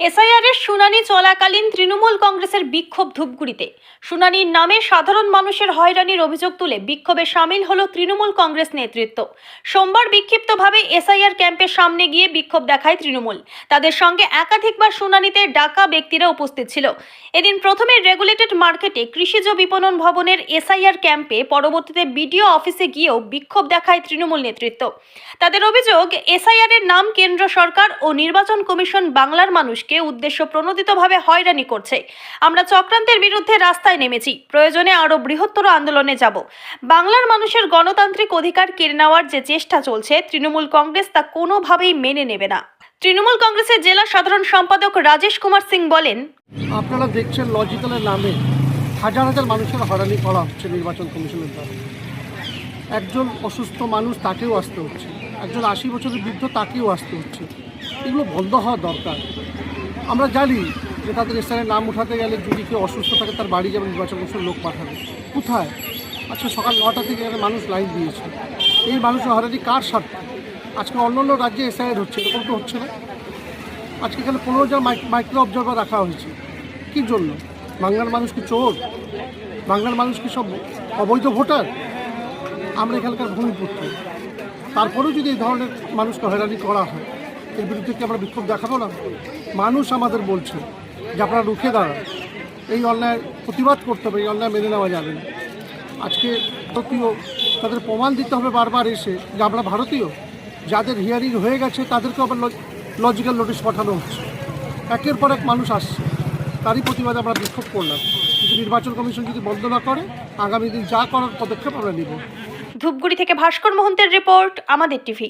SIR এর শুনানি চলাকালীন তৃণমূল কংগ্রেসের বিক্ষোভ ধূপগুড়িতে। শুনানির নামে সাধারণ মানুষের হয়রানির অভিযোগ তুলে বিক্ষোভে সামিল হলো তৃণমূল কংগ্রেস নেতৃত্ব। সোমবার বিক্ষিপ্তভাবে এসআইআর ক্যাম্পের সামনে গিয়ে বিক্ষোভ দেখায় তৃণমূল। তাদের সঙ্গে একাধিকবার শুনানিতে ডাকা ব্যক্তিরা উপস্থিত ছিল। এদিন প্রথমে রেগুলেটেড মার্কেটে কৃষিজ বিপণন ভবনের এসআইআর ক্যাম্পে, পরবর্তীতে বিডিও অফিসে গিয়েও বিক্ষোভ দেখায় তৃণমূল নেতৃত্ব। তাদের অভিযোগ, এসআইআর এর নাম কেন্দ্র সরকার ও নির্বাচন কমিশন বাংলার মানুষকে উদ্দেশ্য প্রণোদিতভাবে হয়রানি করছে। আমরা চক্রান্তের বিরুদ্ধে রাস্তায় নেমেছি, প্রয়োজনে আরো বৃহত্তর আন্দোলনে যাব। বাংলার মানুষের গণতান্ত্রিক অধিকার কেড়ে নেওয়ার যে চেষ্টা চলছে, তৃণমূল কংগ্রেস তা কোনোভাবেই মেনে নেবে না। তৃণমূল কংগ্রেসের জেলা সাধারণ সম্পাদক রাজেশ কুমার সিং বলেন, আপনারা দেখছেন লজিক্যালের নামে হাজার হাজার মানুষের হয়রানি করা হচ্ছে নির্বাচন কমিশনের দ্বারা। একজন অসুস্থ মানুষ, তাকেও আসতে হচ্ছে, একজন 80 বছরের বৃদ্ধ, তাকেও আসতে হচ্ছে। এগুলো বন্ধ হওয়া দরকার। আমরা জানি যে তাদের স্থানের নাম উঠাতে গেলে যদি কেউ অসুস্থ থাকে তার বাড়ি যাবে, নির্বাচন কমিশনের লোক পাঠাবে। কোথায়? আজকে সকাল 9টা থেকে এখানে মানুষ লাইন দিয়েছে। এই মানুষের হয়রানি কার স্বার্থে? আজকে অন্য অন্য রাজ্যে এসআইআর হচ্ছে, এরকম তো হচ্ছে না। আজকে এখানে 15 জন মাইক্রো অবজারভার রাখা হয়েছে। কী জন্য? বাংলার মানুষ কি চোর? বাংলার মানুষ কি সব অবৈধ ভোটার? আমরা এখানকার ভূমিপুত্র, তারপরেও যদি এই ধরনের মানুষকে হয়রানি করা হয়, এর বিরুদ্ধে কি আমরা বিক্ষোভ দেখাবো না? মানুষ আমাদের বলছে যে আপনারা রুখে দাঁড়ান, এই অন্যায় প্রতিবাদ করতে হবে, এই অন্যায় মেনে নেওয়া যাবে না। আজকে ভারতীয়, তাদের প্রমাণ দিতে হবে বারবার এসে যে আমরা ভারতীয়। যাদের হিয়ারিং হয়ে গেছে তাদেরকে আবার লজিক্যাল নোটিশ পাঠানো হচ্ছে। একের পর এক মানুষ আসছে, তারই প্রতিবাদে আমরা বিক্ষোভ করলাম। কিন্তু নির্বাচন কমিশন যদি বন্ধ না করে, আগামী দিন যা করার পদক্ষেপ আমরা নেব। ধূপগুড়ি থেকে ভাস্কর মোহন্তের রিপোর্ট, আমাদের টিভি।